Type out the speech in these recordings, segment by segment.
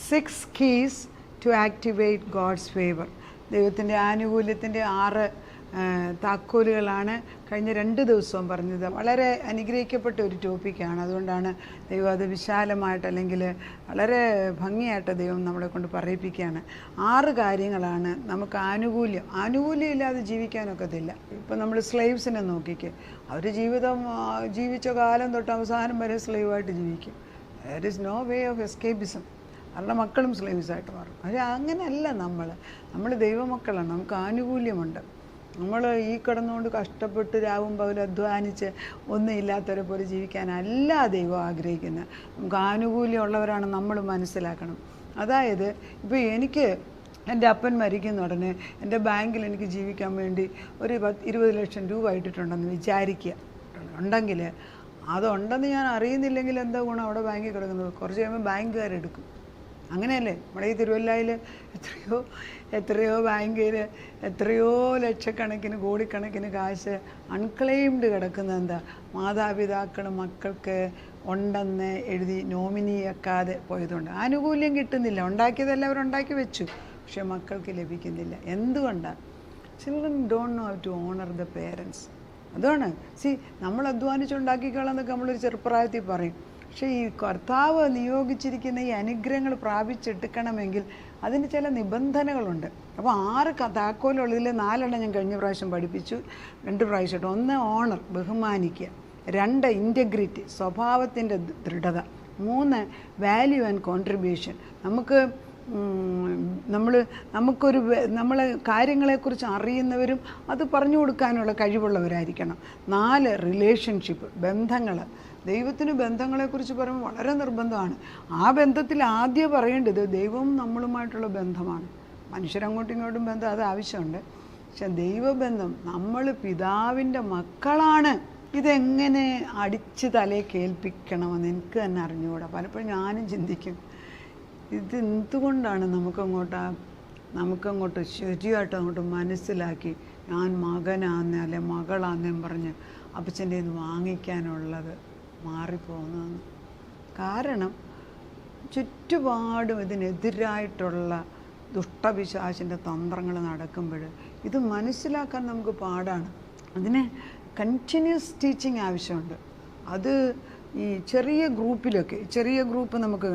6 keys to activate God's favor. ദൈവത്തിൻ്റെ ആനുകൂല്യത്തിൻ്റെ 6 താക്കോലുകളാണ് കഴിഞ്ഞ 2 ദിവസവും പറഞ്ഞത്. വളരെ അനുഗ്രഹിക്കപ്പെട്ട ഒരു ടോപ്പിക്കാണ്. അതുകൊണ്ടാണ് ദൈവം അത് വിശാലമായിട്ട് അല്ലെങ്കിൽ വളരെ ഭംഗിയായിട്ട് ദൈവം നമ്മളെ കൊണ്ട് പറയിപ്പിക്കുകയാണ്. 6 കാര്യങ്ങളാണ് നമുക്ക് ആനുകൂല്യം ഇല്ലാതെ ജീവിക്കാനൊക്കത്തില്ല. ഇപ്പം നമ്മൾ സ്ലേവ്സിനെ നോക്കിക്കേ, അവർ ജീവിച്ച കാലം തൊട്ട് അവസാനം വരെ സ്ലേവായിട്ട് ജീവിക്കും. There is no way of escapism. അവരുടെ മക്കളും സ്ലേവ്സായിട്ട് മാറും. പക്ഷേ അങ്ങനെയല്ല. നമ്മൾ ദൈവമക്കളാണ്, നമുക്ക് ആനുകൂല്യമുണ്ട്. നമ്മൾ ഈ കിടന്നുകൊണ്ട് കഷ്ടപ്പെട്ട് രാവും പകലും അധ്വാനിച്ച് ഒന്നും ഇല്ലാത്തവരെ പോലെ ജീവിക്കാനല്ല ദൈവം ആഗ്രഹിക്കുന്നത്. നമുക്ക് ആനുകൂല്യമുള്ളവരാണ് നമ്മൾ മനസ്സിലാക്കണം. അതായത് ഇപ്പോൾ എനിക്ക് എൻ്റെ അപ്പൻ മരിക്കുന്ന ഉടനെ എൻ്റെ ബാങ്കിൽ എനിക്ക് ജീവിക്കാൻ വേണ്ടി ഒരു 20 ലക്ഷം രൂപ ഇട്ടിട്ടുണ്ടെന്ന് വിചാരിക്കുക. ഉണ്ടെങ്കിൽ അതുണ്ടെന്ന് ഞാൻ അറിയുന്നില്ലെങ്കിൽ എന്താ ഗുണം? അവിടെ ബാങ്കിൽ കിടക്കുന്നത് കുറച്ച് കഴിയുമ്പോൾ ബാങ്കുകാരെടുക്കും. അങ്ങനെയല്ലേ? നമ്മുടെ ഈ തിരുവല്ലയിൽ എത്രയോ ബാങ്കിൽ എത്രയോ ലക്ഷക്കണക്കിന് കോടിക്കണക്കിന് കാശ് അൺക്ലെയിംഡ് കിടക്കുന്നത് എന്താ? മാതാപിതാക്കൾ മക്കൾക്ക് ഉണ്ടെന്ന് എഴുതി നോമിനിയാക്കാതെ പോയതുകൊണ്ട് ആനുകൂല്യം കിട്ടുന്നില്ല. ഉണ്ടാക്കിയതെല്ലാം അവരുണ്ടാക്കി വെച്ചു, പക്ഷെ മക്കൾക്ക് ലഭിക്കുന്നില്ല. എന്തുകൊണ്ടാണ്? Children don't know how to honour the parents. അതാണ് നമ്മൾ അധ്വാനിച്ചുണ്ടാക്കിക്കോളാന്നൊക്കെ നമ്മളൊരു ചെറുപ്രായത്തിൽ പറയും. പക്ഷേ ഈ കർത്താവ് നിയോഗിച്ചിരിക്കുന്ന ഈ അനുഗ്രഹങ്ങൾ പ്രാപിച്ചെടുക്കണമെങ്കിൽ അതിന് ചില നിബന്ധനകളുണ്ട്. അപ്പോൾ 6 താക്കോലുള്ളതിൽ 4 ഞാൻ കഴിഞ്ഞ പ്രാവശ്യം പഠിപ്പിച്ചു, 2 പ്രാവശ്യമായിട്ട്. 1 ഓണർ, ബഹുമാനിക്കുക. 2 ഇൻറ്റഗ്രിറ്റി, സ്വഭാവത്തിൻ്റെ ദൃഢത. 3 വാല്യൂ ആൻഡ് കോൺട്രിബ്യൂഷൻ. നമ്മളെ കാര്യങ്ങളെക്കുറിച്ച് അറിയുന്നവരും അത് പറഞ്ഞു കൊടുക്കാനുള്ള കഴിവുള്ളവരായിരിക്കണം. 4 റിലേഷൻഷിപ്പ്, ബന്ധങ്ങൾ. ദൈവത്തിന് ബന്ധങ്ങളെക്കുറിച്ച് പറയുമ്പോൾ വളരെ നിർബന്ധമാണ്. ആ ബന്ധത്തിൽ ആദ്യം പറയേണ്ടത് ദൈവവും നമ്മളുമായിട്ടുള്ള ബന്ധമാണ്. മനുഷ്യരങ്ങോട്ടും ഇങ്ങോട്ടും ബന്ധം അത് ആവശ്യമുണ്ട്, പക്ഷെ ദൈവബന്ധം, നമ്മൾ പിതാവിൻ്റെ മക്കളാണ്. ഇതെങ്ങനെ അടിച്ച് തലയെ കേൾപ്പിക്കണമെന്ന് എനിക്ക് തന്നെ അറിഞ്ഞുകൂടാ. പലപ്പോഴും ഞാനും ചിന്തിക്കും, ഇത് എന്തുകൊണ്ടാണ് നമുക്കങ്ങോട്ട് ശരിയായിട്ട് അങ്ങോട്ട് മനസ്സിലാക്കി ഞാൻ മകനാന്നേ അല്ലെ മകളാന്നേം പറഞ്ഞ് അപ്പച്ചൻ്റെ നിന്ന് വാങ്ങിക്കാനുള്ളത് മാറിപ്പോകുന്നതെന്ന്. കാരണം ചുറ്റുപാടും ഇതിനെതിരായിട്ടുള്ള ദുഷ്ടപിശാചിൻ്റെ തന്ത്രങ്ങൾ നടക്കുമ്പോൾ ഇത് മനസ്സിലാക്കാൻ നമുക്ക് പാടാണ്. അതിന് കണ്ടിന്യൂസ് ടീച്ചിങ് ആവശ്യമുണ്ട്. അത് ഈ ചെറിയ ഗ്രൂപ്പ് നമുക്ക്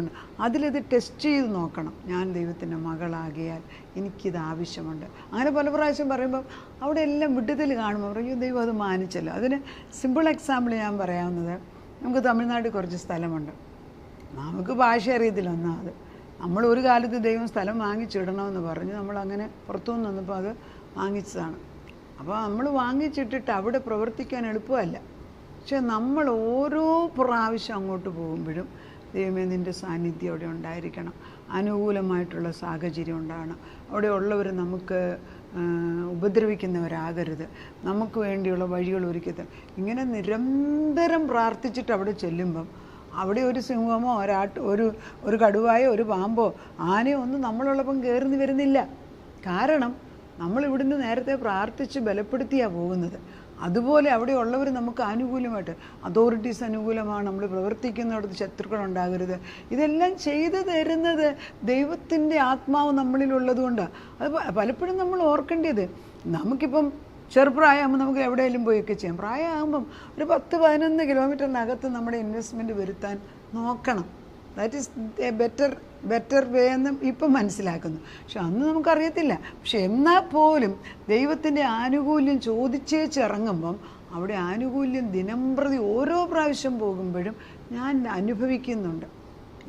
അതിലിത് ടെസ്റ്റ് ചെയ്ത് നോക്കണം. ഞാൻ ദൈവത്തിൻ്റെ മകളാകിയാൽ എനിക്കിത് ആവശ്യമുണ്ട്. അങ്ങനെ പല പ്രാവശ്യം പറയുമ്പം അവിടെ എല്ലാം വിടുതൽ കാണുമ്പോൾ പറയും ദൈവം അത് മാനിച്ചല്ലോ. അതിന് സിമ്പിൾ എക്സാമ്പിൾ ഞാൻ പറയാവുന്നത്, നമുക്ക് തമിഴ്നാട്ടിൽ കുറച്ച് സ്ഥലമുണ്ട്. നമുക്ക് ഭാഷ അറിയത്തില്ല ഒന്നാമത്. നമ്മൾ ഒരു കാലത്ത് ദൈവം സ്ഥലം വാങ്ങിച്ചിടണമെന്ന് പറഞ്ഞ് നമ്മളങ്ങനെ പുറത്തുനിന്ന് വന്നപ്പോൾ അത് വാങ്ങിച്ചതാണ്. അപ്പോൾ നമ്മൾ വാങ്ങിച്ചിട്ടിട്ട് അവിടെ പ്രവർത്തിക്കാൻ എളുപ്പമല്ല. പക്ഷെ നമ്മൾ ഓരോ പ്രാവശ്യം അങ്ങോട്ട് പോകുമ്പോഴും ദൈവമേ നിൻ്റെ സാന്നിധ്യം അവിടെ ഉണ്ടായിരിക്കണം, അനുകൂലമായിട്ടുള്ള സാഹചര്യം ഉണ്ടാകണം, അവിടെ ഉള്ളവർ നമുക്ക് ഉപദ്രവിക്കുന്നവരാകരുത്, നമുക്ക് വേണ്ടിയുള്ള വഴികൾ ഒരുക്കി. ഇങ്ങനെ നിരന്തരം പ്രാർത്ഥിച്ചിട്ട് അവിടെ ചെല്ലുമ്പം അവിടെ ഒരു സിംഹമോ ഒരു കടുവായോ ഒരു പാമ്പോ ആനയോ ഒന്നും നമ്മളുള്ളപ്പം കയറി വരുന്നില്ല. കാരണം നമ്മളിവിടുന്ന് നേരത്തെ പ്രാർത്ഥിച്ച് ബലപ്പെടുത്തിയാണ് പോകുന്നത്. അതുപോലെ അവിടെ ഉള്ളവർ നമുക്ക് അനുകൂലമായിട്ട്, അതോറിറ്റീസ് അനുകൂലമാണ്, നമ്മൾ പ്രവർത്തിക്കുന്നിടത്ത് ശത്രുക്കളുണ്ടാകരുത്. ഇതെല്ലാം ചെയ്തു തരുന്നത് ദൈവത്തിൻ്റെ ആത്മാവ് നമ്മളിലുള്ളത് കൊണ്ടാണ്. അത് പലപ്പോഴും നമ്മൾ ഓർക്കേണ്ടത്, നമുക്കിപ്പം ചെറുപ്രായമാകുമ്പോൾ നമുക്ക് എവിടെയെങ്കിലും പോയൊക്കെ ചെയ്യാം. പ്രായമാകുമ്പം ഒരു 10-11 കിലോമീറ്ററിനകത്ത് നമ്മുടെ ഇൻവെസ്റ്റ്മെൻറ്റ് വരുത്താൻ നോക്കണം. ദാറ്റ് ഈസ് എ ബെറ്റർ വേ എന്ന് ഇപ്പം മനസ്സിലാക്കുന്നു. പക്ഷെ അന്ന് നമുക്കറിയത്തില്ല. പക്ഷെ എന്നാൽ പോലും ദൈവത്തിൻ്റെ ആനുകൂല്യം ചോദിച്ചേച്ചിറങ്ങുമ്പം അവിടെ ആനുകൂല്യം ദിനംപ്രതി ഓരോ പ്രാവശ്യം പോകുമ്പോഴും ഞാൻ അനുഭവിക്കുന്നുണ്ട്.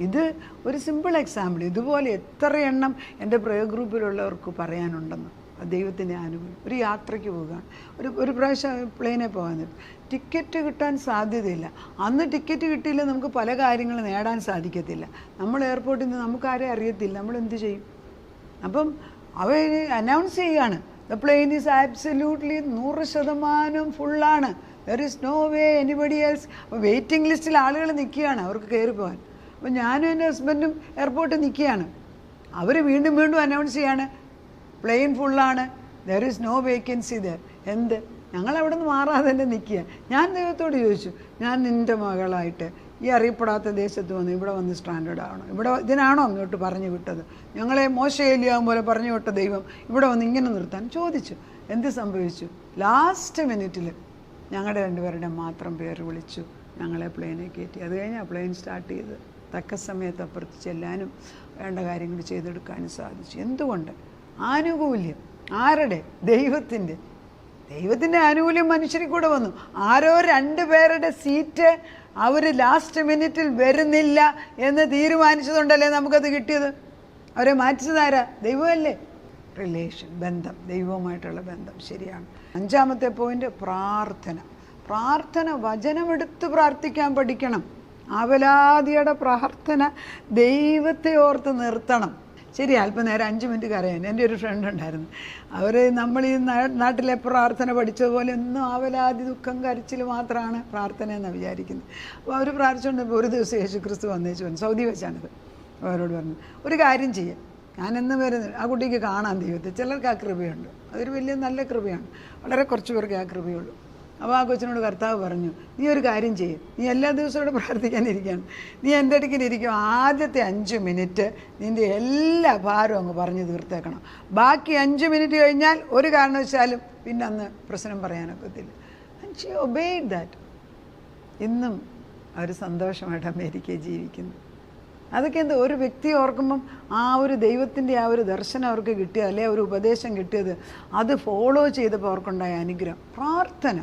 ഇത് ഒരു സിമ്പിൾ എക്സാമ്പിൾ. ഇതുപോലെ എത്ര എണ്ണം എൻ്റെ പ്രേയർ ഗ്രൂപ്പിലുള്ളവർക്ക് പറയാനുണ്ടെന്ന്. ദൈവത്തിൻ്റെ ആനുകൂല്യം. ഒരു യാത്രയ്ക്ക് പോവുകയാണ്, ഒരു പ്രാവശ്യം പ്ലെയിനിൽ പോകാൻ ടിക്കറ്റ് കിട്ടാൻ സാധ്യതയില്ല. അന്ന് ടിക്കറ്റ് കിട്ടിയില്ല, നമുക്ക് പല കാര്യങ്ങൾ നേടാൻ സാധിക്കത്തില്ല. നമ്മൾ എയർപോർട്ടിൽ നിന്ന് നമുക്കാരെ അറിയത്തില്ല, നമ്മൾ എന്ത് ചെയ്യും? അപ്പം അവർ അനൗൺസ് ചെയ്യുകയാണ്, ദ പ്ലെയിൻ ഈസ് ആബ്സല്യൂട്ട്ലി 100% ഫുള്ളാണ്, there is no way anybody else. അപ്പോൾ വെയിറ്റിംഗ് ലിസ്റ്റിൽ ആളുകൾ നിൽക്കുകയാണ് അവർക്ക് കയറി പോകാൻ. അപ്പോൾ ഞാനും എൻ്റെ ഹസ്ബൻഡും എയർപോർട്ടിൽ നിൽക്കുകയാണ്. അവർ വീണ്ടും അനൗൺസ് ചെയ്യാണ്, പ്ലെയിൻ ഫുള്ളാണ്, there is no vacancy there. ഞങ്ങളവിടെ നിന്ന് മാറാതെ തന്നെ നിൽക്കുക. ഞാൻ ദൈവത്തോട് ചോദിച്ചു, ഞാൻ നിൻ്റെ മകളായിട്ട് ഈ അറിയപ്പെടാത്ത ദേശത്ത് വന്ന് ഇവിടെ വന്ന് സ്റ്റാൻഡേർഡ് ആവണം, ഇവിടെ ഇതിനാണോ അങ്ങോട്ട് പറഞ്ഞു വിട്ടത്, ഞങ്ങളെ മോശയില്ലാവും പോലെ പറഞ്ഞു വിട്ട ദൈവം ഇവിടെ വന്ന് ഇങ്ങനെ നിർത്താൻ ചോദിച്ചു. എന്ത് സംഭവിച്ചു? ലാസ്റ്റ് മിനിറ്റിൽ ഞങ്ങളുടെ രണ്ടുപേരുടെ മാത്രം പേര് വിളിച്ചു, ഞങ്ങളെ പ്ലെയിനെ കയറ്റി. അത് കഴിഞ്ഞ് ആ പ്ലെയിൻ സ്റ്റാർട്ട് ചെയ്ത് തക്ക സമയത്ത് അപ്പുറത്ത് ചെല്ലാനും വേണ്ട കാര്യങ്ങൾ ചെയ്തെടുക്കാനും സാധിച്ചു. എന്തുകൊണ്ട്? ആനുകൂല്യം. ആരുടെ? ദൈവത്തിൻ്റെ. ദൈവത്തിൻ്റെ ആനുകൂല്യം മനുഷ്യരിൽ കൂടെ വന്നു. ആരോ 2 പേരുടെ സീറ്റ് അവർ ലാസ്റ്റ് മിനിറ്റിൽ വരുന്നില്ല എന്ന് തീരുമാനിച്ചതുകൊണ്ടല്ലേ നമുക്കത് കിട്ടിയത്. അവരെ മാറ്റിച്ചതാരാ? ദൈവമല്ലേ. റിലേഷൻ, ബന്ധം, ദൈവവുമായിട്ടുള്ള ബന്ധം. ശരിയാണ്. 5ാമത്തെ പോയിന്റ് പ്രാർത്ഥന. പ്രാർത്ഥന, വചനമെടുത്ത് പ്രാർത്ഥിക്കാൻ പഠിക്കണം. ആവലാതിയുടെ പ്രാർത്ഥന ദൈവത്തെ ഓർത്ത് നിർത്തണം. ശരി, അല്പം നേരം 5 മിനിറ്റ് കരയാൻ. എൻ്റെ ഒരു ഫ്രണ്ട് ഉണ്ടായിരുന്നു. അവർ നമ്മൾ ഈ നാട്ടിലെ പ്രാർത്ഥന പഠിച്ചതുപോലെ ഒന്നും ആവലാതി ദുഃഖം കരച്ചിൽ മാത്രമാണ് പ്രാർത്ഥന എന്നാണ് വിചാരിക്കുന്നത്. അപ്പോൾ അവർ പ്രാർത്ഥിച്ചുകൊണ്ടിരുന്നപ്പോൾ ഒരു ദിവസം യേശു ക്രിസ്തു വന്നേച്ചു വന്നു. സൗദി വെച്ചാണിത്. അവരോട് പറഞ്ഞു, ഒരു കാര്യം ചെയ്യാം, ഞാനെന്ന് വരുന്നില്ല. ആ കുട്ടിക്ക് കാണാൻ ദൈവത്തെ. ചിലർക്ക് ആ കൃപയുണ്ട്, അതൊരു വലിയ നല്ല കൃപയാണ്. വളരെ കുറച്ച് പേർക്ക് ആ കൃപയുള്ളൂ. അപ്പോൾ ആ കൊച്ചിനോട് കർത്താവ് പറഞ്ഞു, നീ ഒരു കാര്യം ചെയ്യും, നീ എല്ലാ ദിവസവും ഇവിടെ പ്രാർത്ഥിക്കാനിരിക്കുകയാണ്, നീ എൻ്റെ അടുക്കിലിരിക്കും, ആദ്യത്തെ 5 മിനിറ്റ് നിൻ്റെ എല്ലാ ഭാരവും അങ്ങ് പറഞ്ഞു തീർത്തേക്കണം. ബാക്കി 5 മിനിറ്റ് കഴിഞ്ഞാൽ ഒരു കാരണവശാലും പിന്നെ അന്ന് പ്രശ്നം പറയാനൊക്കത്തില്ല. And she obeyed that. ഇന്നും അവർ സന്തോഷമായിട്ട് അമേരിക്കയിൽ ജീവിക്കുന്നു. അതൊക്കെ എന്താ? ഒരു വ്യക്തിയെ ഓർക്കുമ്പം ആ ഒരു ദൈവത്തിൻ്റെ ആ ഒരു ദർശനം അവർക്ക് കിട്ടിയത്, അല്ലെ ഒരു ഉപദേശം കിട്ടിയത്, അത് ഫോളോ ചെയ്തപ്പോൾ അവർക്കുണ്ടായ അനുഗ്രഹം. പ്രാർത്ഥന.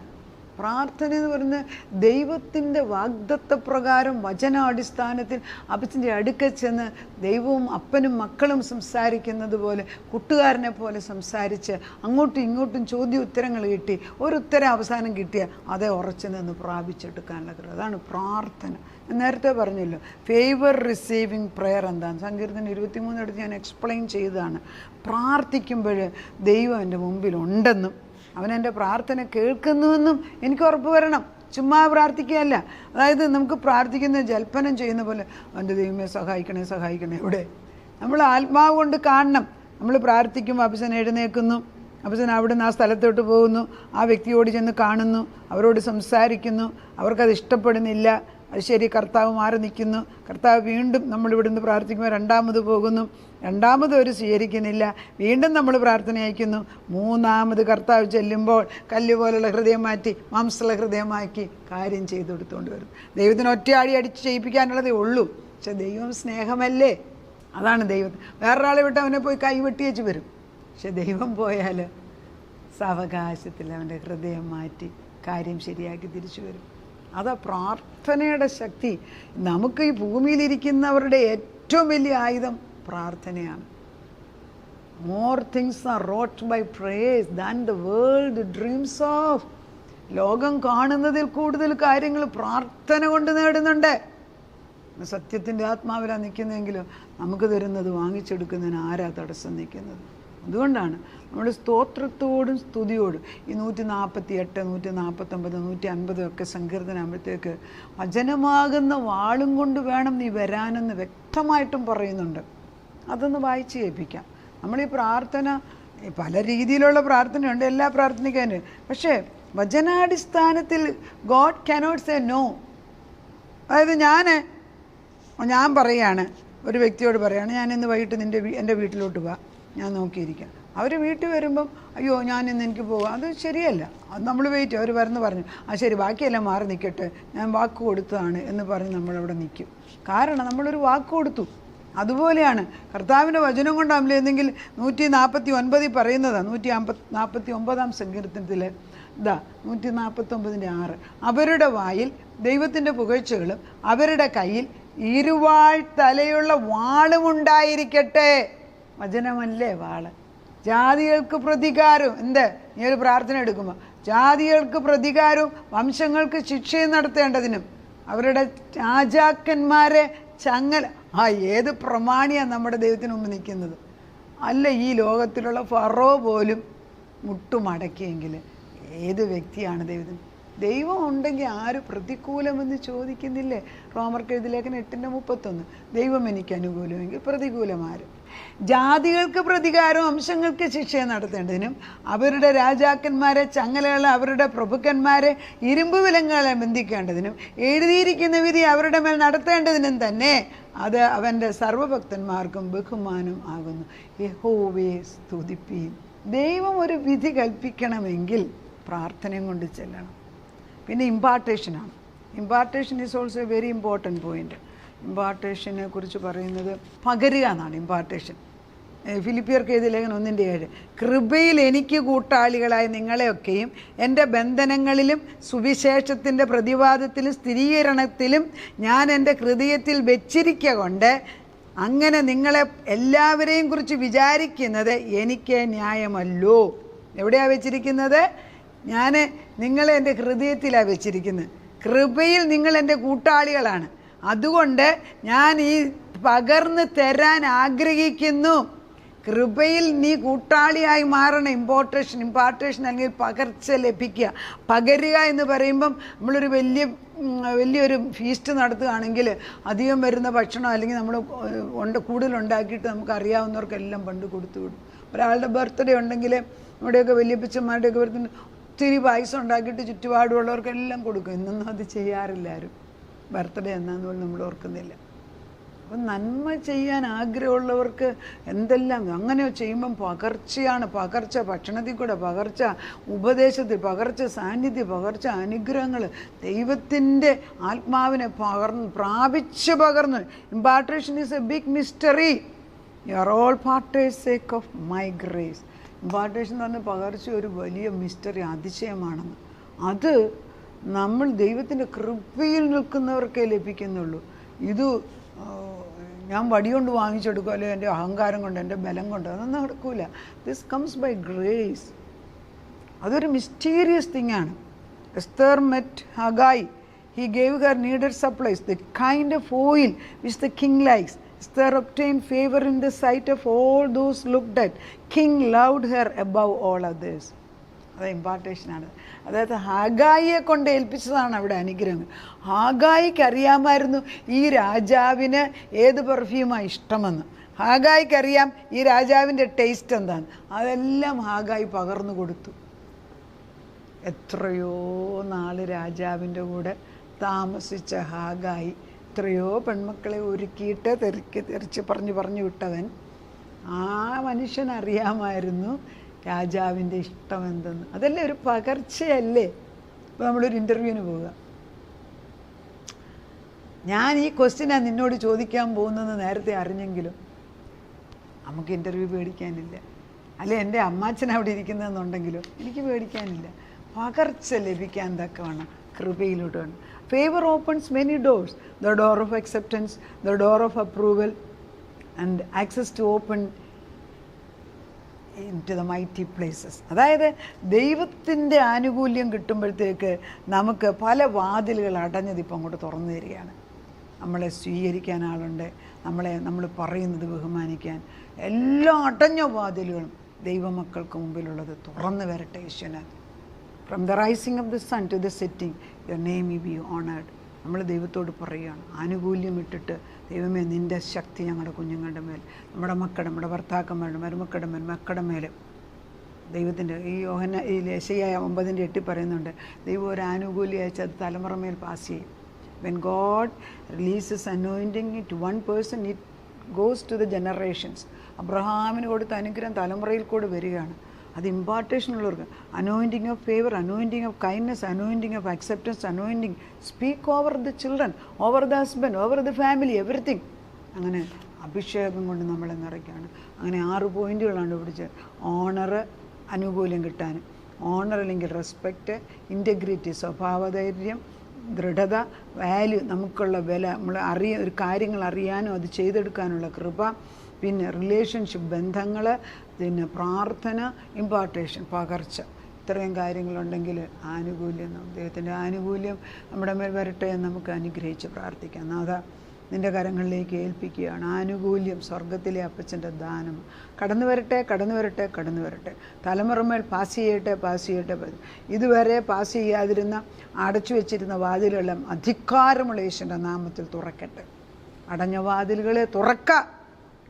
പ്രാർത്ഥന എന്ന് പറയുന്നത് ദൈവത്തിൻ്റെ വാഗ്ദത്തപ്രകാരം വചനാടിസ്ഥാനത്തിൽ അപ്പച്ചൻ്റെ അടുക്കൽ ചെന്ന് ദൈവവും അപ്പനും മക്കളും സംസാരിക്കുന്നത് പോലെ കൂട്ടുകാരനെ പോലെ സംസാരിച്ച് അങ്ങോട്ടും ഇങ്ങോട്ടും ചോദ്യ ഉത്തരങ്ങൾ കിട്ടി. ഒരു ഉത്തരം അവസാനം കിട്ടിയാൽ അതേ ഉറച്ചു നിന്ന് പ്രാപിച്ചെടുക്കാനുള്ള കഴിവ്. അതാണ് പ്രാർത്ഥന. നേരത്തെ പറഞ്ഞല്ലോ, ഫേവർ റിസീവിങ് പ്രെയർ എന്താണ്? സങ്കീർത്തനം 23 എടുത്ത് ഞാൻ എക്സ്പ്ലെയിൻ ചെയ്തതാണ്. പ്രാർത്ഥിക്കുമ്പോൾ ദൈവം എൻ്റെ മുമ്പിലുണ്ടെന്നും അവനെൻ്റെ പ്രാർത്ഥന കേൾക്കുന്നുവെന്നും എനിക്ക് ഉറപ്പ് വരണം. ചുമ്മാ പ്രാർത്ഥിക്കുകയല്ല. അതായത് നമുക്ക് പ്രാർത്ഥിക്കുന്ന ജൽപ്പനം ചെയ്യുന്ന പോലെ എൻ്റെ ദൈവമേ സഹായിക്കണേ സഹായിക്കണേ. ഇവിടെ നമ്മൾ ആത്മാവ് കൊണ്ട് കാണണം. നമ്മൾ പ്രാർത്ഥിക്കുമ്പോൾ അപ്പച്ചൻ എഴുന്നേൽക്കുന്നു, അപ്പച്ചൻ അവിടുന്ന് ആ സ്ഥലത്തോട്ട് പോകുന്നു, ആ വ്യക്തിയോട് ചെന്ന് കാണുന്നു, അവരോട് സംസാരിക്കുന്നു, അവർക്കത് ഇഷ്ടപ്പെടുന്നില്ല, അത് ശരി, കർത്താവ് മാറി നിൽക്കുന്നു. കർത്താവ് വീണ്ടും നമ്മളിവിടുന്ന് പ്രാർത്ഥിക്കുമ്പോൾ 2ാമത് പോകുന്നു, 2ാമത് ഒരു സ്വീകരിക്കുന്നില്ല, വീണ്ടും നമ്മൾ പ്രാർത്ഥന അയക്കുന്നു. 3ാമത് കർത്താവ് ചെല്ലുമ്പോൾ കല്ല് പോലുള്ള ഹൃദയം മാറ്റി മാംസമുള്ള ഹൃദയമാക്കി കാര്യം ചെയ്തു കൊടുത്തുകൊണ്ട് വരും. ദൈവത്തിന് ഒറ്റയാടി അടിച്ച് ചെയ്യിപ്പിക്കാനുള്ളതേ ഉള്ളൂ. പക്ഷെ ദൈവം സ്നേഹമല്ലേ. അതാണ് ദൈവം. വേറൊരാളെ വിട്ട് അവനെ പോയി കൈവെട്ടി വെച്ച് വരും. പക്ഷെ ദൈവം പോയാൽ സാവകാശത്തിൽ അവൻ്റെ ഹൃദയം മാറ്റി കാര്യം ശരിയാക്കി തിരിച്ചു വരും. അതാ പ്രാർത്ഥനയുടെ ശക്തി. നമുക്ക് ഈ ഭൂമിയിലിരിക്കുന്നവരുടെ ഏറ്റവും വലിയ ആയുധം പ്രാർത്ഥനയാണ്. More things are wrought by prayers than the world dreams of. ലോകം കാണുന്നതിൽ കൂടുതൽ കാര്യങ്ങൾ പ്രാർത്ഥന കൊണ്ട് നേടുന്നുണ്ട്. സത്യത്തിൻ്റെ ആത്മാവിലാണ് നിൽക്കുന്നതെങ്കിലും നമുക്ക് തരുന്നത് വാങ്ങിച്ചെടുക്കുന്നതിന് ആരാ തടസ്സം നിൽക്കുന്നത്? അതുകൊണ്ടാണ് നമ്മുടെ സ്തോത്രത്തോടും സ്തുതിയോടും ഈ 148, 149, 150 ഒക്കെ സങ്കീർത്തനാകുമ്പോഴത്തേക്ക് വചനമാകുന്ന വാളും കൊണ്ട് വേണം നീ വരാനെന്ന് വ്യക്തമായിട്ടും പറയുന്നുണ്ട്. അതൊന്ന് വായിച്ച് കേൾപ്പിക്കാം. നമ്മളീ പ്രാർത്ഥന പല രീതിയിലുള്ള പ്രാർത്ഥനയുണ്ട്, എല്ലാ പ്രാർത്ഥനയ്ക്കാനും. പക്ഷേ വചനാടിസ്ഥാനത്തിൽ ഗോഡ് കാനോട്ട് സേ നോ. അതായത് ഞാൻ പറയുകയാണ്, ഒരു വ്യക്തിയോട് പറയുകയാണ്, ഞാൻ ഇന്ന് വൈകിട്ട് എൻ്റെ വീട്ടിലോട്ട് പോവാ, ഞാൻ നോക്കിയിരിക്കാം. അവർ വീട്ടിൽ വരുമ്പം അയ്യോ ഞാനിന്ന് എനിക്ക് പോകാം, അത് ശരിയല്ല. അത് നമ്മൾ വെയിറ്റ്, അവർ പറഞ്ഞു ആ ശരി ബാക്കിയെല്ലാം മാറി നിൽക്കട്ടെ, ഞാൻ വാക്ക് കൊടുത്തതാണ് എന്ന് പറഞ്ഞ് നമ്മളവിടെ നിൽക്കും. കാരണം നമ്മളൊരു വാക്ക് കൊടുത്തു. അതുപോലെയാണ് കർത്താവിൻ്റെ വചനം കൊണ്ടാവില്ലെന്നെങ്കിൽ 149 പറയുന്നതാണ്. 149 സങ്കീർത്തനത്തിൽ ഇതാ 149:6 അവരുടെ വായിൽ ദൈവത്തിൻ്റെ പുകഴ്ചകളും അവരുടെ കയ്യിൽ ഇരുവാൾ തലയുള്ള വാളുമുണ്ടായിരിക്കട്ടെ. വചനമല്ലേ വാള്. ജാതികൾക്ക് പ്രതികാരവും. എന്ത്? നീ ഒരു പ്രാർത്ഥന എടുക്കുമ്പോൾ ജാതികൾക്ക് പ്രതികാരവും വംശങ്ങൾക്ക് ശിക്ഷയും നടത്തേണ്ടതിനും അവരുടെ രാജാക്കന്മാരെ ചങ്ങല. ഏത് പ്രമാണിയാണ് നമ്മുടെ ദൈവത്തിന് മുമ്പ് നിൽക്കുന്നത്? അല്ല, ഈ ലോകത്തിലുള്ള ഫറോ പോലും മുട്ടുമടക്കിയെങ്കിൽ ഏത് വ്യക്തിയാണ് ദൈവത്തിന്? ദൈവം ഉണ്ടെങ്കിൽ ആര് പ്രതികൂലമെന്ന് ചോദിക്കുന്നില്ലേ? റോമർക്ക് എഴുതിയ ലേഖനം 8:31 ദൈവം എനിക്ക് അനുകൂലമെങ്കിൽ പ്രതികൂലമാരും. ജാതികൾക്ക് പ്രതികാരവും വംശങ്ങൾക്ക് ശിക്ഷയും നടത്തേണ്ടതിനും അവരുടെ രാജാക്കന്മാരെ ചങ്ങലകളെ അവരുടെ പ്രഭുക്കന്മാരെ ഇരുമ്പ് വിലങ്ങളെ ബന്ധിക്കേണ്ടതിനും എഴുതിയിരിക്കുന്ന വിധി അവരുടെ മേൽ നടത്തേണ്ടതിനും തന്നെ അത് അവൻ്റെ സർവഭക്തന്മാർക്കും ബഹുമാനം ആകുന്നു. യഹോവയെ സ്തുതിപ്പീൻ. ദൈവം ഒരു വിധി കൽപ്പിക്കണമെങ്കിൽ പ്രാർത്ഥനയും കൊണ്ട് ചെല്ലണം. പിന്നെ ഇമ്പാർട്ടേഷനാണ്. Impartation is also a very important point. ഇമ്പാർട്ടേഷനെ കുറിച്ച് പറയുന്നത് പകരുക എന്നാണ് ഇമ്പാർട്ടേഷൻ. ഫിലിപ്പിയർക്ക് എഴുതിയ ലേഖനം 1:7 കൃപയിൽ എനിക്ക് കൂട്ടാളികളായ നിങ്ങളെയൊക്കെയും എൻ്റെ ബന്ധനങ്ങളിലും സുവിശേഷത്തിൻ്റെ പ്രതിവാദത്തിലും സ്ഥിരീകരണത്തിലും ഞാൻ എൻ്റെ ഹൃദയത്തിൽ വെച്ചിരിക്കുക കൊണ്ട് അങ്ങനെ നിങ്ങളെ എല്ലാവരെയും കുറിച്ച് വിചാരിക്കുന്നത് എനിക്ക് ന്യായമല്ലോ. എവിടെയാണ് വെച്ചിരിക്കുന്നത്? ഞാൻ നിങ്ങളെ എൻ്റെ ഹൃദയത്തിലാണ് വെച്ചിരിക്കുന്നത്. കൃപയിൽ നിങ്ങൾ എൻ്റെ കൂട്ടാളികളാണ്. അതുകൊണ്ട് ഞാൻ ഈ പകർന്ന് തരാൻ ആഗ്രഹിക്കുന്നു. കൃപയിൽ നീ കൂട്ടാളിയായി മാറണം. ഇമ്പാർട്ടേഷൻ അല്ലെങ്കിൽ പകർച്ച ലഭിക്കുക. പകരുക എന്ന് പറയുമ്പം നമ്മളൊരു വലിയൊരു ഫീസ്റ്റ് നടത്തുകയാണെങ്കിൽ അധികം വരുന്ന ഭക്ഷണം അല്ലെങ്കിൽ നമ്മൾ കൂടുതലുണ്ടാക്കിയിട്ട് നമുക്ക് അറിയാവുന്നവർക്കെല്ലാം പണ്ട് കൊടുത്തു വിടും. ഒരാളുടെ ബർത്ത്ഡേ ഉണ്ടെങ്കിൽ നമ്മുടെയൊക്കെ വലിയപ്പച്ചന്മാരുടെയൊക്കെ ബർത്ത്ഡേ ഒത്തിരി പായസം ഉണ്ടാക്കിയിട്ട് ചുറ്റുപാടുള്ളവർക്കെല്ലാം കൊടുക്കും. ഇന്നൊന്നും അത് ചെയ്യാറില്ല ആരും. ബർത്ത്ഡേ എന്നാന്ന് പോലും നമ്മൾ ഓർക്കുന്നില്ല. അപ്പം നന്മ ചെയ്യാൻ ആഗ്രഹമുള്ളവർക്ക് എന്തെല്ലാം അങ്ങനെ ചെയ്യുമ്പം പകർച്ചയാണ്. പകർച്ച ഭക്ഷണത്തിൽ കൂടെ, പകർച്ച ഉപദേശത്തിൽ, പകർച്ച സാന്നിധ്യം, പകർച്ച അനുഗ്രഹങ്ങൾ, ദൈവത്തിൻ്റെ ആത്മാവിനെ പകർന്ന്. Impartation is a big mystery. You are all partakers of my grace. Impartation എന്ന് പറഞ്ഞാൽ പകർച്ച ഒരു വലിയ മിസ്റ്ററി, അതിശയമാണെന്ന്. അത് നമ്മൾ ദൈവത്തിൻ്റെ കൃപയിൽ നിൽക്കുന്നവർക്കേ ലഭിക്കുന്നുള്ളൂ. ഇത് ഞാൻ വടികൊണ്ട് വാങ്ങിച്ചെടുക്കുക, അല്ലെങ്കിൽ എൻ്റെ അഹങ്കാരം കൊണ്ട്, എൻ്റെ ബലം കൊണ്ട്, അതൊന്നും നടക്കൂല. This comes by grace. അതൊരു മിസ്റ്റീരിയസ് തിങ് ആണ്. Esther met Hegai. He gave her needed supplies, the kind of oil which the king likes. Esther obtained favor in the sight of all those looked at. King loved her above all others. അത് ഇമ്പാർട്ടേഷനാണ്. അതായത് ഹാഗായിയെ കൊണ്ട് ഏൽപ്പിച്ചതാണ് അവിടെ അനുഗ്രഹങ്ങൾ. ഹാഗായിക്ക് അറിയാമായിരുന്നു ഈ രാജാവിന് ഏത് പെർഫ്യൂമാണ് ഇഷ്ടമെന്ന്. ഹാഗായിക്കറിയാം ഈ രാജാവിൻ്റെ ടേസ്റ്റ് എന്താണ്. അതെല്ലാം ഹാഗായി പകർന്നു കൊടുത്തു. എത്രയോ നാൾ രാജാവിൻ്റെ കൂടെ താമസിച്ച ഹാഗായി എത്രയോ പെൺമക്കളെ ഒരുക്കിയിട്ട് തെറിച്ച് പറഞ്ഞു വിട്ടവൻ. ആ മനുഷ്യനറിയാമായിരുന്നു രാജാവിൻ്റെ ഇഷ്ടം എന്തെന്ന്. അതല്ലേ ഒരു പകർച്ചയല്ലേ? ഇപ്പോൾ നമ്മളൊരു ഇൻ്റർവ്യൂവിന് പോവുക. ഞാൻ ഈ ക്വസ്റ്റ്യനാണ് നിന്നോട് ചോദിക്കാൻ പോകുന്നതെന്ന് നേരത്തെ അറിഞ്ഞെങ്കിലും നമുക്ക് ഇൻ്റർവ്യൂ പേടിക്കാനില്ല. അല്ലെ എൻ്റെ അമ്മാച്ചൻ അവിടെ ഇരിക്കുന്നതെന്നുണ്ടെങ്കിലും എനിക്ക് പേടിക്കാനില്ല. പകർച്ച ലഭിക്കാൻ തക്കവണ്ണം കൃപയിലൂടെ വേണം. Favour opens many doors. The door of acceptance, the door of approval and access to open into the mighty places. അതായത് ദൈവത്തിൻ്റെ ആനുകൂല്യം കിട്ടുമ്പോഴത്തേക്ക് നമുക്ക് പല വാതിലുകൾ അടഞ്ഞതിപ്പോൾ അങ്ങോട്ട് തുറന്നു തരികയാണ്. നമ്മളെ സ്വീകരിക്കാൻ ആളുണ്ട്, നമ്മൾ പറയുന്നത് ബഹുമാനിക്കാൻ. എല്ലാ അടഞ്ഞ വാതിലുകളും ദൈവമക്കൾക്ക് മുമ്പിലുള്ളത് തുറന്നു വരട്ടെ യേശുവിനാൽ. From the rising of the sun to the setting your name will be honoured. നമ്മൾ ദൈവത്തോട് പറയുകയാണ്, ആനുകൂല്യം ഇട്ടിട്ട് ദൈവമേ നിൻ്റെ ശക്തി ഞങ്ങളുടെ കുഞ്ഞുങ്ങളുടെ മേൽ, നമ്മുടെ മക്കളുടെ, നമ്മുടെ ഭർത്താക്കന്മാരുടെ, മരുമക്കളുടെ മേൽ, മക്കളുടെ മേൽ ദൈവത്തിൻ്റെ ഈ യെശയ്യാ 9:8 പറയുന്നുണ്ട്, ദൈവം ഒരു ആനുകൂല്യം അയച്ച് അത് തലമുറ മേൽ പാസ് ചെയ്യും. When God releases anointing to one person it goes to the generations. അബ്രഹാമിന് കൊടുത്ത അനുഗ്രഹം തലമുറയിൽ കൂടെ വരികയാണ്. അത് ഇമ്പാർട്ടേഷൻ ഉള്ളവർക്ക്. Anointing of favour, anointing of kindness, anointing of acceptance, anointing speak over the children, over the husband, over the family, everything. അങ്ങനെ അഭിഷേകം കൊണ്ട് നമ്മളെ നിറയ്ക്കുകയാണ്. അങ്ങനെ 6 പോയിന്റുകളാണ് പിടിച്ചത്. ഓണറ്, ആനുകൂല്യം കിട്ടാൻ. ഓണർ അല്ലെങ്കിൽ റെസ്പെക്റ്റ്, ഇൻറ്റഗ്രിറ്റി സ്വഭാവധൈര്യം, ദൃഢത, വാല്യൂ, നമുക്കുള്ള വില, നമ്മൾ ഒരു കാര്യങ്ങൾ അറിയാനും അത് ചെയ്തെടുക്കാനുള്ള കൃപ, പിന്നെ റിലേഷൻഷിപ്പ് ബന്ധങ്ങൾ, പിന്നെ പ്രാർത്ഥന, ഇമ്പാർട്ടേഷൻ പകർച്ച. ഇത്രയും കാര്യങ്ങളുണ്ടെങ്കിൽ ആനുകൂല്യം, ദൈവത്തിൻ്റെ ആനുകൂല്യം നമ്മുടെ മേൽ വരട്ടെ എന്ന് നമുക്ക് അനുഗ്രഹിച്ച് പ്രാർത്ഥിക്കാം. നാഥ, നിൻ്റെ കരങ്ങളിലേക്ക് ഏൽപ്പിക്കുകയാണ്. ആനുകൂല്യം സ്വർഗത്തിലെ അപ്പച്ചൻ്റെ ദാനം കടന്നു വരട്ടെ, കടന്നു വരട്ടെ, കടന്നു വരട്ടെ. തലമുറമേൽ പാസ് ചെയ്യട്ടെ. ഇതുവരെ പാസ് ചെയ്യാതിരുന്ന, അടച്ചു വെച്ചിരുന്ന വാതിലുകളെല്ലാം അധികാരമുള്ള യേശുവിൻ്റെ നാമത്തിൽ തുറക്കട്ടെ. അടഞ്ഞ വാതിലുകളെ തുറക്ക.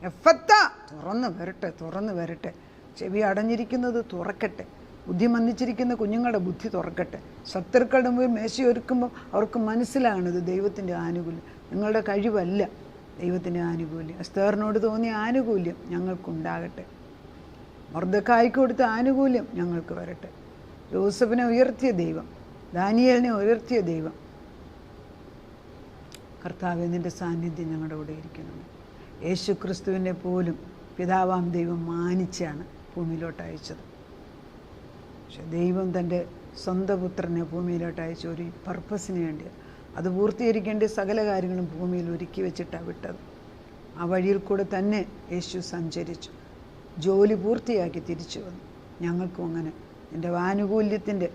എഫത്ത തുറന്നു വരട്ടെ. ചെവി അടഞ്ഞിരിക്കുന്നത് തുറക്കട്ടെ. ബുദ്ധി മന്ദിച്ചിരിക്കുന്ന കുഞ്ഞുങ്ങളുടെ ബുദ്ധി തുറക്കട്ടെ. ശത്രുക്കളുടെ മുമ്പിൽ മേശയൊരുക്കുമ്പോൾ അവർക്ക് മനസ്സിലാകണത് ദൈവത്തിൻ്റെ ആനുകൂല്യം, നിങ്ങളുടെ കഴിവല്ല, ദൈവത്തിൻ്റെ ആനുകൂല്യം. എസ്തേറിനോട് തോന്നിയ ആനുകൂല്യം ഞങ്ങൾക്കുണ്ടാകട്ടെ. മൊർദെഖായിക്ക് കൊടുത്ത ആനുകൂല്യം ഞങ്ങൾക്ക് വരട്ടെ. യോസഫിനെ ഉയർത്തിയ ദൈവം, ദാനിയേലിനെ ഉയർത്തിയ ദൈവം, കർത്താവേ നിൻ്റെ സാന്നിധ്യം ഞങ്ങളുടെ കൂടെ ഇരിക്കണം. യേശു ക്രിസ്തുവിനെ പോലും പിതാവാം ദൈവം മാനിച്ചാണ് ഭൂമിയിലോട്ട് അയച്ചത്. പക്ഷെ ദൈവം തൻ്റെ സ്വന്തം പുത്രനെ ഭൂമിയിലോട്ട് അയച്ച ഒരു പർപ്പസിന് വേണ്ടിയാണ്. അത് പൂർത്തീകരിക്കേണ്ട സകല കാര്യങ്ങളും ഭൂമിയിൽ ഒരുക്കി വെച്ചിട്ടാണ് വിട്ടത്. ആ വഴിയിൽ കൂടെ തന്നെ യേശു സഞ്ചരിച്ചു, ജോലി പൂർത്തിയാക്കി തിരിച്ചു വന്നു. ഞങ്ങൾക്കും അങ്ങനെ എൻ്റെ ആനുകൂല്യത്തിൻ്റെ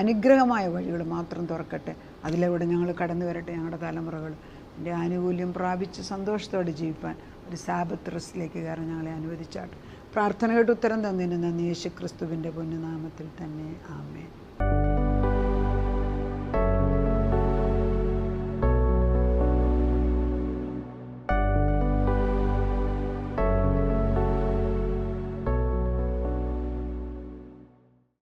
അനുഗ്രഹമായ വഴികൾ മാത്രം തുറക്കട്ടെ. അതിലൂടെ ഞങ്ങൾ കടന്നു വരട്ടെ. ഞങ്ങളുടെ തലമുറകൾ എൻ്റെ ആനുകൂല്യം പ്രാപിച്ച് സന്തോഷത്തോടെ ജീവിപ്പാൻ ഒരു സാബത്ത് റെസ്റ്റിലേക്ക് കയറാൻ ഞങ്ങളെ അനുവദിച്ചാട്ടെ. പ്രാർത്ഥന കേട്ട് ഉത്തരം തന്നതിന് നന്ദി. യേശു ക്രിസ്തുവിൻ്റെ പൊന്നുനാമത്തിൽ തന്നെ.